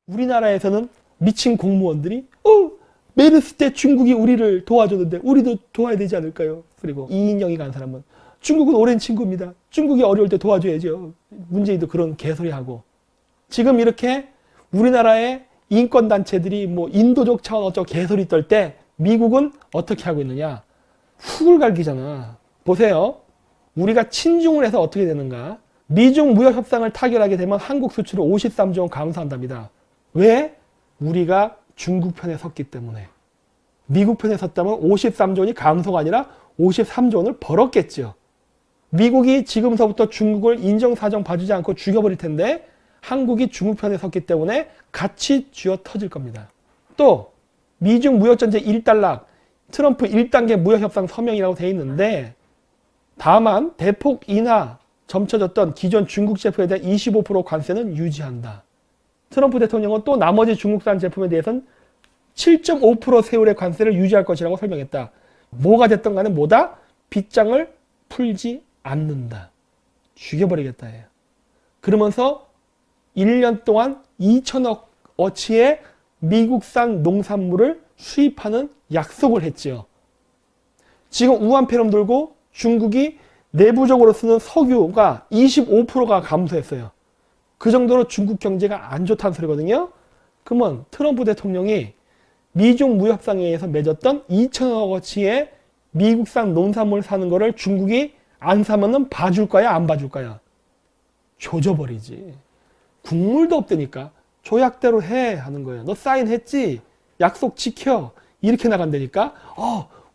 우리나라에서는 미친 공무원들이 메르스 때 중국이 우리를 도와줬는데 우리도 도와야 되지 않을까요? 그리고 이인영이 간 사람은 중국은 오랜 친구입니다. 중국이 어려울 때 도와줘야죠. 문재인도 그런 개소리하고. 지금 이렇게 우리나라의 인권단체들이 뭐 인도적 차원 어쩌고 개소리 떨 때 미국은 어떻게 하고 있느냐? 훅을 갈기잖아. 보세요. 우리가 친중을 해서 어떻게 되는가? 미중 무역 협상을 타결하게 되면 한국 수출을 53조 원 감소한답니다. 왜? 우리가 중국 편에 섰기 때문에. 미국 편에 섰다면 53조 원이 감소가 아니라 53조 원을 벌었겠죠. 미국이 지금서부터 중국을 인정사정 봐주지 않고 죽여버릴 텐데 한국이 중국 편에 섰기 때문에 같이 쥐어 터질 겁니다. 또 미중 무역전쟁 1단락, 트럼프 1단계 무역협상 서명이라고 돼 있는데 다만 대폭 인하 점쳐졌던 기존 중국 제품에 대한 25% 관세는 유지한다. 트럼프 대통령은 또 나머지 중국산 제품에 대해서는 7.5% 세율의 관세를 유지할 것이라고 설명했다. 뭐가 됐든 간에 뭐다? 빗장을 풀지 않는다. 죽여버리겠다 해요. 그러면서 1년 동안 2천억 어치의 미국산 농산물을 수입하는 약속을 했죠. 지금 우한폐렴 돌고 중국이 내부적으로 쓰는 석유가 25%가 감소했어요. 그 정도로 중국 경제가 안 좋다는 소리거든요. 그러면 트럼프 대통령이 미중 무협상에 의해서 맺었던 2천억 어치의 미국산 농산물 사는 거를 중국이 안 사면은 봐줄 거야, 안 봐줄 거야? 조져버리지. 국물도 없다니까. 조약대로 해 하는 거예요. 너 사인했지? 약속 지켜. 이렇게 나간다니까.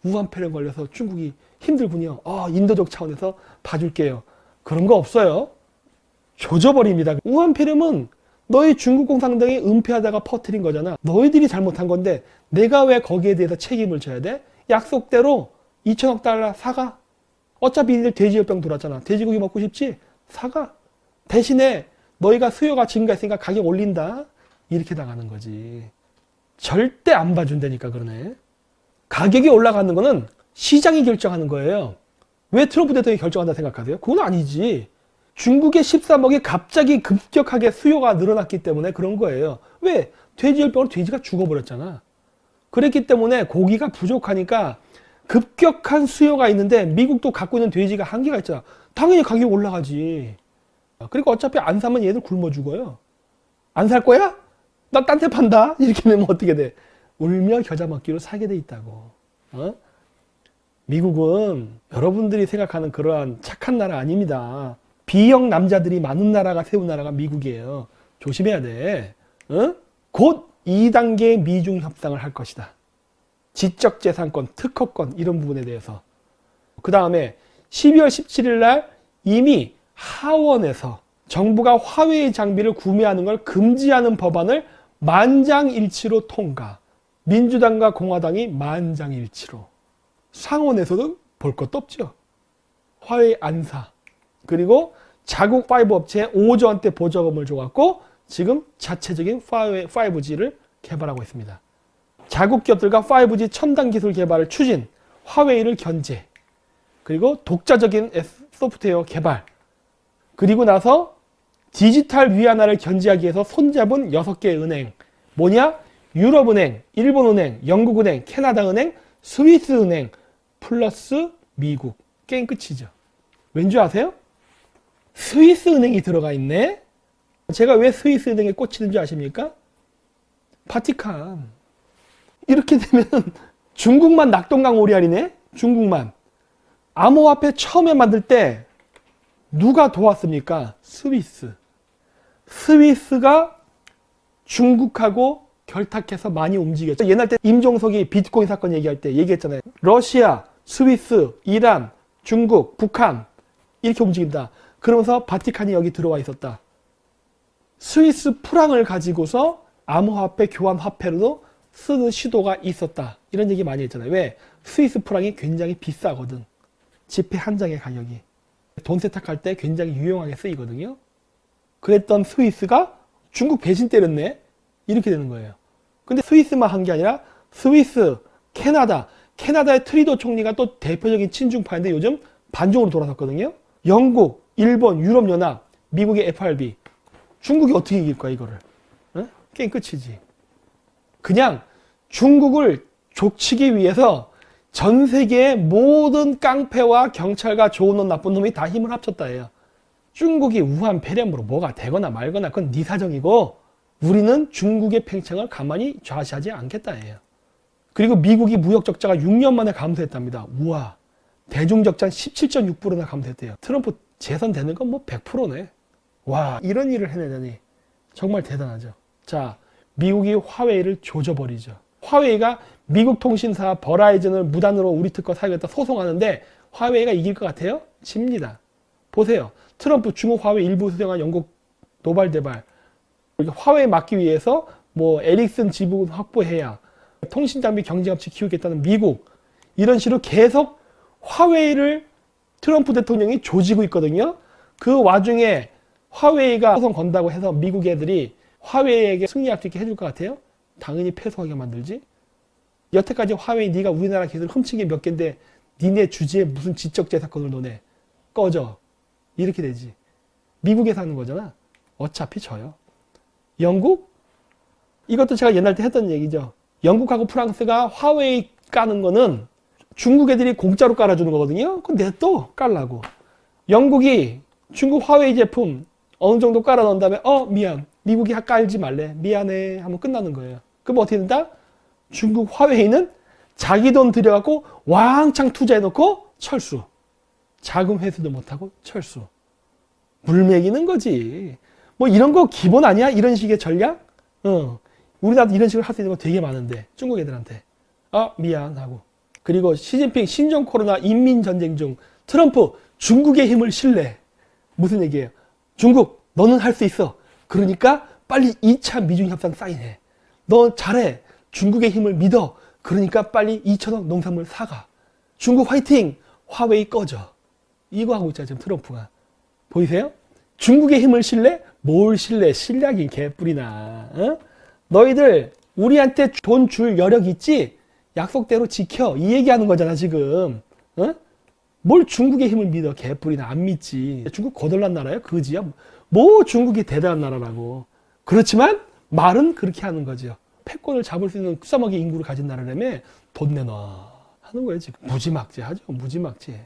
우한폐렴 걸려서 중국이 힘들군요. 인도적 차원에서 봐줄게요. 그런 거 없어요. 조져버립니다. 우한폐렴은 너희 중국 공산당이 은폐하다가 퍼뜨린 거잖아. 너희들이 잘못한 건데 내가 왜 거기에 대해서 책임을 져야 돼? 약속대로 2천억 달러 사가. 어차피 니들 돼지열병 돌았잖아. 돼지고기 먹고 싶지? 사가. 대신에 너희가 수요가 증가했으니까 가격 올린다. 이렇게 나가는 거지. 절대 안 봐준다니까 그러네. 가격이 올라가는 거는 시장이 결정하는 거예요. 왜 트럼프 대통령이 결정한다 생각하세요? 그건 아니지. 중국의 13억이 갑자기 급격하게 수요가 늘어났기 때문에 그런 거예요. 왜? 돼지열병으로 돼지가 죽어버렸잖아. 그랬기 때문에 고기가 부족하니까 급격한 수요가 있는데 미국도 갖고 있는 돼지가 한계가 있잖아. 당연히 가격이 올라가지. 그리고 어차피 안 사면 얘들 굶어 죽어요. 안 살 거야? 나 딴 데 판다. 이렇게 되면 어떻게 돼? 울며 겨자 먹기로 살게 돼 있다고. 미국은 여러분들이 생각하는 그러한 착한 나라 아닙니다. B형 남자들이 많은 나라가 세운 나라가 미국이에요. 조심해야 돼. 곧 2단계 미중 협상을 할 것이다. 지적재산권, 특허권 이런 부분에 대해서. 그 다음에 12월 17일 날 이미 하원에서 정부가 화웨이 장비를 구매하는 걸 금지하는 법안을 만장일치로 통과. 민주당과 공화당이 만장일치로. 상원에서도 볼 것도 없죠. 화웨이 안 사. 그리고 자국 5 업체에 5조 원대 보조금을 줘갖고 지금 자체적인 5G를 개발하고 있습니다. 자국 기업들과 5G 첨단 기술 개발을 추진, 화웨이를 견제, 그리고 독자적인 소프트웨어 개발, 그리고 나서 디지털 위안화를 견제하기 위해서 손잡은 6개 은행, 뭐냐? 유럽은행, 일본은행, 영국은행, 캐나다은행, 스위스은행, 플러스 미국. 게임 끝이죠. 왠지 아세요? 스위스은행이 들어가 있네? 제가 왜 스위스은행에 꽂히는 줄 아십니까? 바티칸. 이렇게 되면 중국만 낙동강 오리알이네? 중국만. 암호화폐 처음에 만들 때 누가 도왔습니까? 스위스. 스위스가 중국하고 결탁해서 많이 움직였죠. 옛날 때 임종석이 비트코인 사건 얘기할 때 얘기했잖아요. 러시아, 스위스, 이란, 중국, 북한 이렇게 움직인다. 그러면서 바티칸이 여기 들어와 있었다. 스위스 프랑을 가지고서 암호화폐 교환 화폐로도 쓰는 시도가 있었다. 이런 얘기 많이 했잖아요. 왜? 스위스 프랑이 굉장히 비싸거든. 지폐 한 장의 가격이. 돈 세탁할 때 굉장히 유용하게 쓰이거든요. 그랬던 스위스가 중국 배신 때렸네? 이렇게 되는 거예요. 근데 스위스만 한 게 아니라 스위스, 캐나다의 트리도 총리가 또 대표적인 친중파인데 요즘 반중으로 돌아섰거든요. 영국, 일본, 유럽연합, 미국의 FRB. 중국이 어떻게 이길 거야 이거를? 게임 끝이지. 그냥 중국을 족치기 위해서 전 세계의 모든 깡패와 경찰과 좋은 놈 나쁜 놈이 다 힘을 합쳤다예요. 중국이 우한 폐렴으로 뭐가 되거나 말거나 그건 네 사정이고 우리는 중국의 팽창을 가만히 좌시하지 않겠다예요. 그리고 미국이 무역 적자가 6년 만에 감소했답니다. 우와, 대중 적자 17.6%나 감소했대요. 트럼프 재선 되는 건 뭐 100%네. 와, 이런 일을 해내다니 정말 대단하죠. 자, 미국이 화웨이를 조져버리죠. 화웨이가 미국 통신사 버라이즌을 무단으로 우리 특허 사용했다 소송하는데 화웨이가 이길 것 같아요? 집니다. 보세요. 트럼프 중국 화웨이 일부 수정한 영국 노발대발. 화웨이 막기 위해서 뭐 에릭슨 지분 확보해야 통신 장비 경쟁업체 키우겠다는 미국. 이런 식으로 계속 화웨이를 트럼프 대통령이 조지고 있거든요. 그 와중에 화웨이가 소송 건다고 해서 미국 애들이 화웨이에게 승리할 수 있게 해줄 것 같아요? 당연히 패소하게 만들지. 여태까지 화웨이 네가 우리나라 기술 훔친 게 몇 개인데 니네 주제에 무슨 지적재산권을 너네 꺼져. 이렇게 되지. 미국에서 하는 거잖아. 어차피 져요. 영국? 이것도 제가 옛날 때 했던 얘기죠. 영국하고 프랑스가 화웨이 까는 거는 중국 애들이 공짜로 깔아주는 거거든요. 그럼 냅둬 깔라고. 영국이 중국 화웨이 제품 어느 정도 깔아 넣은 다음에 미안. 미국이 깔지 말래. 미안해. 하면 끝나는 거예요. 그럼 어떻게 된다? 중국 화웨이는 자기 돈 들여갖고 왕창 투자해놓고 철수. 자금 회수도 못하고 철수. 물매기는 거지. 뭐 이런 거 기본 아니야? 이런 식의 전략? 우리나라도 이런 식으로 할 수 있는 거 되게 많은데 중국 애들한테 미안 하고. 그리고 시진핑 신종 코로나 인민전쟁 중 트럼프 중국의 힘을 실래. 무슨 얘기예요? 중국 너는 할 수 있어. 그러니까 빨리 2차 미중 협상 사인해. 너 잘해. 중국의 힘을 믿어. 그러니까 빨리 2천억 농산물 사가. 중국 화이팅. 화웨이 꺼져. 이거 하고 있잖아 지금 트럼프가. 보이세요? 중국의 힘을 실래? 뭘 실래? 실력이 개뿔이나. 너희들 우리한테 돈 줄 여력 있지? 약속대로 지켜. 이 얘기하는 거잖아 지금. 뭘 중국의 힘을 믿어. 개뿔이나. 안 믿지. 중국 거덜난 나라야? 그지야? 뭐 중국이 대단한 나라라고. 그렇지만 말은 그렇게 하는 거죠. 패권을 잡을 수 있는 수사먹이 인구를 가진 나라라며 돈 내놔 하는 거예요 지금. 무지막지하죠. 무지막지해.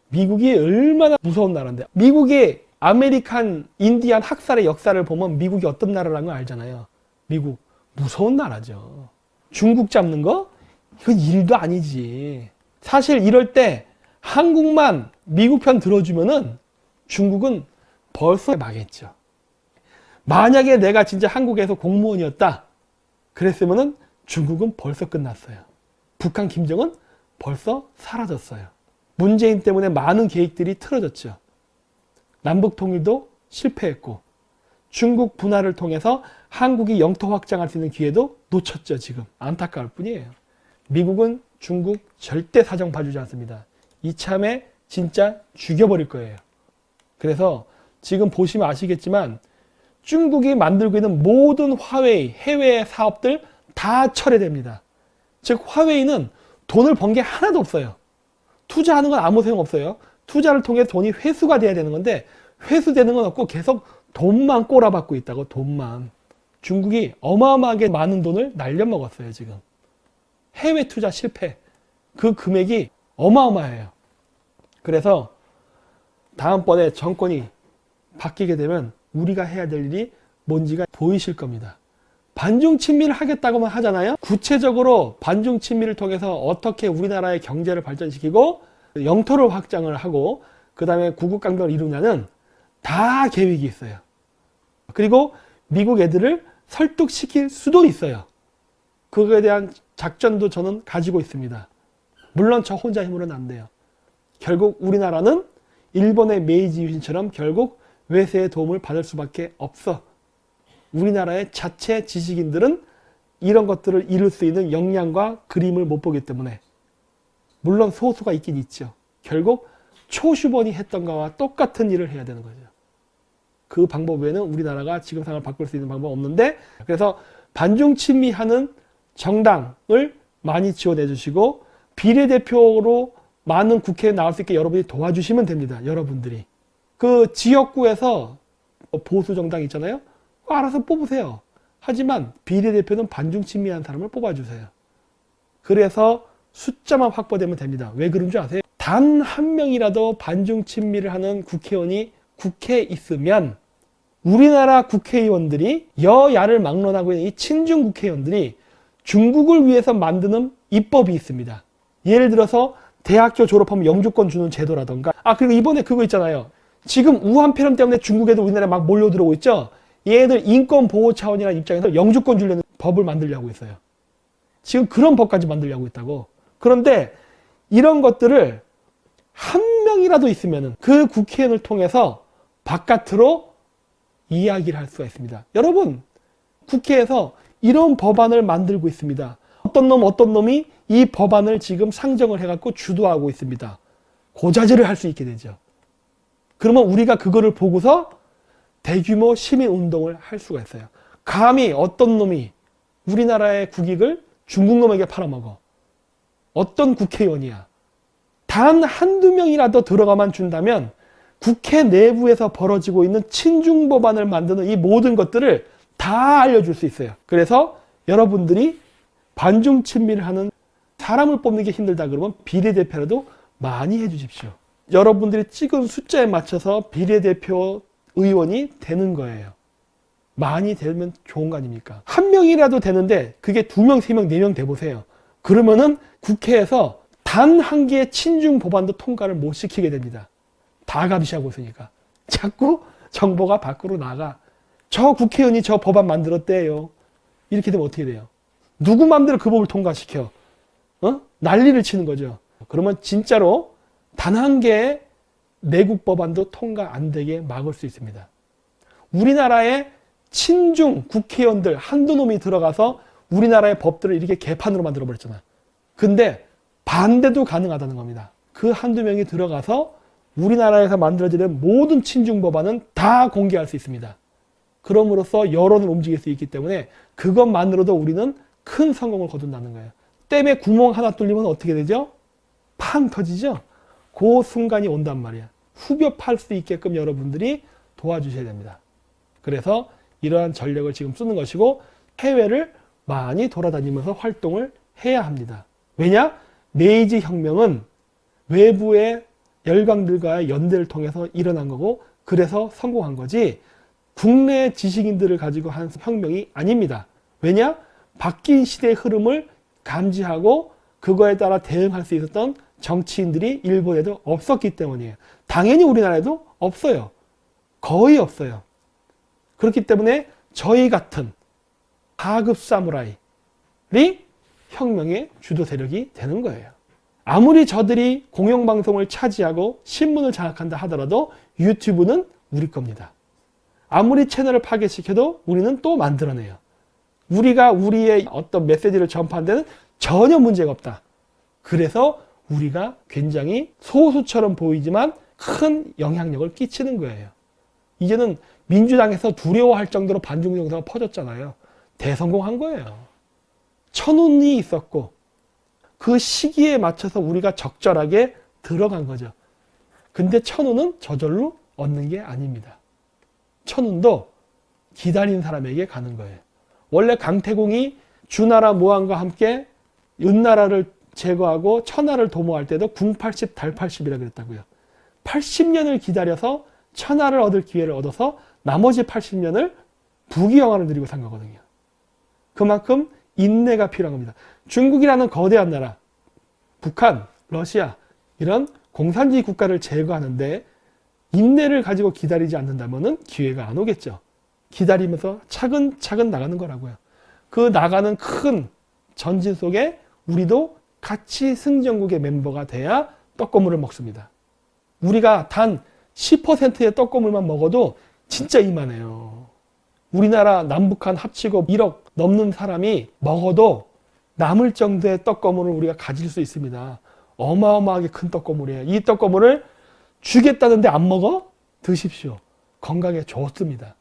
미국이 얼마나 무서운 나라인데. 미국의 아메리칸 인디안 학살의 역사를 보면 미국이 어떤 나라라는 걸 알잖아요. 미국 무서운 나라죠. 중국 잡는 거? 이건 일도 아니지. 사실 이럴 때 한국만 미국 편 들어주면은 중국은 벌써 망했죠. 만약에 내가 진짜 한국에서 공무원이었다 그랬으면은 중국은 벌써 끝났어요. 북한 김정은 벌써 사라졌어요. 문재인 때문에 많은 계획들이 틀어졌죠. 남북 통일도 실패했고 중국 분할을 통해서 한국이 영토 확장할 수 있는 기회도 놓쳤죠. 지금 안타까울 뿐이에요. 미국은 중국 절대 사정 봐주지 않습니다. 이참에 진짜 죽여버릴 거예요. 그래서 지금 보시면 아시겠지만 중국이 만들고 있는 모든 화웨이 해외 사업들 다 철회됩니다. 즉 화웨이는 돈을 번 게 하나도 없어요. 투자하는 건 아무 소용 없어요. 투자를 통해 돈이 회수가 돼야 되는 건데 회수되는 건 없고 계속 돈만 꼬라박고 있다고. 돈만. 중국이 어마어마하게 많은 돈을 날려먹었어요 지금. 해외 투자 실패. 그 금액이 어마어마해요. 그래서 다음번에 정권이 바뀌게 되면 우리가 해야 될 일이 뭔지가 보이실 겁니다. 반중 친미를 하겠다고만 하잖아요. 구체적으로 반중 친미를 통해서 어떻게 우리나라의 경제를 발전시키고 영토를 확장을 하고 그 다음에 구국강병을 이루냐는 다 계획이 있어요. 그리고 미국 애들을 설득시킬 수도 있어요. 그거에 대한 작전도 저는 가지고 있습니다. 물론 저 혼자 힘으로는 안 돼요. 결국 우리나라는 일본의 메이지 유신처럼 결국 외세의 도움을 받을 수밖에 없어. 우리나라의 자체 지식인들은 이런 것들을 이룰 수 있는 역량과 그림을 못 보기 때문에 물론 소수가 있긴 있죠. 결국 초슈번이 했던 거와 똑같은 일을 해야 되는 거죠. 그 방법 외에는 우리나라가 지금 상황을 바꿀 수 있는 방법은 없는데 그래서 반중 친미하는 정당을 많이 지원해 주시고 비례대표로 많은 국회에 나올 수 있게 여러분이 도와주시면 됩니다. 여러분들이. 그 지역구에서 보수 정당 있잖아요. 알아서 뽑으세요. 하지만 비례대표는 반중친미한 사람을 뽑아주세요. 그래서 숫자만 확보되면 됩니다. 왜 그런 줄 아세요? 단 한 명이라도 반중친미를 하는 국회의원이 국회에 있으면 우리나라 국회의원들이 여야를 막론하고 있는 이 친중 국회의원들이 중국을 위해서 만드는 입법이 있습니다. 예를 들어서 대학교 졸업하면 영주권 주는 제도라던가, 그리고 이번에 그거 있잖아요. 지금 우한 폐렴 때문에 중국에도 우리나라에 막 몰려 들어오고 있죠. 얘들 인권 보호 차원이라는 입장에서 영주권 주려는 법을 만들려고 있어요. 지금 그런 법까지 만들려고 있다고. 그런데 이런 것들을 한 명이라도 있으면은 그 국회의원을 통해서 바깥으로 이야기를 할 수가 있습니다. 여러분, 국회에서 이런 법안을 만들고 있습니다. 어떤 놈이 이 법안을 지금 상정을 해갖고 주도하고 있습니다. 고자질을 할 수 있게 되죠. 그러면 우리가 그거를 보고서 대규모 시민운동을 할 수가 있어요. 감히 어떤 놈이 우리나라의 국익을 중국 놈에게 팔아먹어. 어떤 국회의원이야. 단 한두 명이라도 들어가만 준다면 국회 내부에서 벌어지고 있는 친중 법안을 만드는 이 모든 것들을 다 알려줄 수 있어요. 그래서 여러분들이 반중 친미를 하는 사람을 뽑는 게 힘들다 그러면 비례대표라도 많이 해주십시오. 여러분들이 찍은 숫자에 맞춰서 비례대표 의원이 되는 거예요. 많이 되면 좋은 거 아닙니까? 한 명이라도 되는데 그게 2명, 3명, 4명 돼보세요. 그러면은 국회에서 단 한 개의 친중 법안도 통과를 못 시키게 됩니다. 다 감시하고 있으니까. 자꾸 정보가 밖으로 나가. 저 국회의원이 저 법안 만들었대요. 이렇게 되면 어떻게 돼요? 누구 맘대로 그 법을 통과시켜? 난리를 치는 거죠. 그러면 진짜로 단 한 개의 내국 법안도 통과 안 되게 막을 수 있습니다. 우리나라의 친중 국회의원들 한두 놈이 들어가서 우리나라의 법들을 이렇게 개판으로 만들어버렸잖아. 근데 반대도 가능하다는 겁니다. 그 한두 명이 들어가서 우리나라에서 만들어지는 모든 친중 법안은 다 공개할 수 있습니다. 그럼으로써 여론을 움직일 수 있기 때문에 그것만으로도 우리는 큰 성공을 거둔다는 거예요. 댐에 구멍 하나 뚫리면 어떻게 되죠? 팡 터지죠? 그 순간이 온단 말이야. 후벼 팔 수 있게끔 여러분들이 도와주셔야 됩니다. 그래서 이러한 전략을 지금 쓰는 것이고 해외를 많이 돌아다니면서 활동을 해야 합니다. 왜냐? 메이지 혁명은 외부의 열강들과의 연대를 통해서 일어난 거고 그래서 성공한 거지 국내 지식인들을 가지고 한 혁명이 아닙니다. 왜냐? 바뀐 시대의 흐름을 감지하고 그거에 따라 대응할 수 있었던 정치인들이 일본에도 없었기 때문이에요. 당연히 우리나라에도 없어요. 거의 없어요. 그렇기 때문에 저희 같은 하급 사무라이이 혁명의 주도 세력이 되는 거예요. 아무리 저들이 공영방송을 차지하고 신문을 장악한다 하더라도 유튜브는 우리 겁니다. 아무리 채널을 파괴시켜도 우리는 또 만들어내요. 우리가 우리의 어떤 메시지를 전파하는 데는 전혀 문제가 없다. 그래서 우리가 굉장히 소수처럼 보이지만 큰 영향력을 끼치는 거예요. 이제는 민주당에서 두려워할 정도로 반중 정서가 퍼졌잖아요. 대성공한 거예요. 천운이 있었고 그 시기에 맞춰서 우리가 적절하게 들어간 거죠. 근데 천운은 저절로 얻는 게 아닙니다. 천운도 기다린 사람에게 가는 거예요. 원래 강태공이 주나라 모함과 함께 은나라를 제거하고 천하를 도모할 때도 궁 80, 달 80이라고 그랬다고요. 80년을 기다려서 천하를 얻을 기회를 얻어서 나머지 80년을 부귀영화를 누리고 산 거거든요. 그만큼 인내가 필요한 겁니다. 중국이라는 거대한 나라, 북한, 러시아 이런 공산주의 국가를 제거하는데 인내를 가지고 기다리지 않는다면 기회가 안 오겠죠. 기다리면서 차근차근 나가는 거라고요. 그 나가는 큰 전진 속에 우리도 같이 승전국의 멤버가 돼야 떡고물을 먹습니다. 우리가 단 10%의 떡고물만 먹어도 진짜 이만해요. 우리나라 남북한 합치고 1억 넘는 사람이 먹어도 남을 정도의 떡고물을 우리가 가질 수 있습니다. 어마어마하게 큰 떡고물이에요. 이 떡고물을 주겠다는데 안 먹어? 드십시오. 건강에 좋습니다.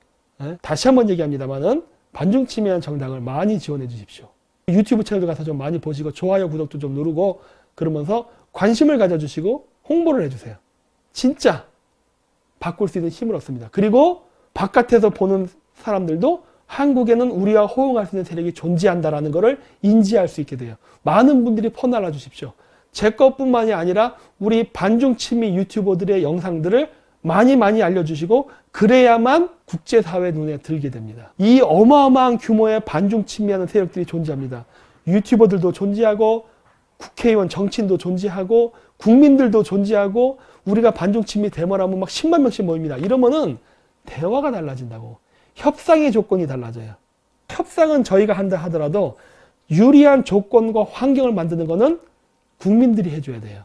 다시 한번 얘기합니다만은 반중침미한 정당을 많이 지원해 주십시오. 유튜브 채널 가서 좀 많이 보시고 좋아요, 구독도 좀 누르고 그러면서 관심을 가져주시고 홍보를 해주세요. 진짜 바꿀 수 있는 힘을 얻습니다. 그리고 바깥에서 보는 사람들도 한국에는 우리와 호응할 수 있는 세력이 존재한다라는 것을 인지할 수 있게 돼요. 많은 분들이 퍼날라 주십시오. 제 것뿐만이 아니라 우리 반중친미 유튜버들의 영상들을 많이 알려주시고 그래야만 국제사회 눈에 들게 됩니다. 이 어마어마한 규모의 반중친미하는 세력들이 존재합니다. 유튜버들도 존재하고 국회의원 정치인도 존재하고 국민들도 존재하고 우리가 반중친미 데모라면 막 10만 명씩 모입니다. 이러면은 대화가 달라진다고. 협상의 조건이 달라져요. 협상은 저희가 한다 하더라도 유리한 조건과 환경을 만드는 거는 국민들이 해줘야 돼요.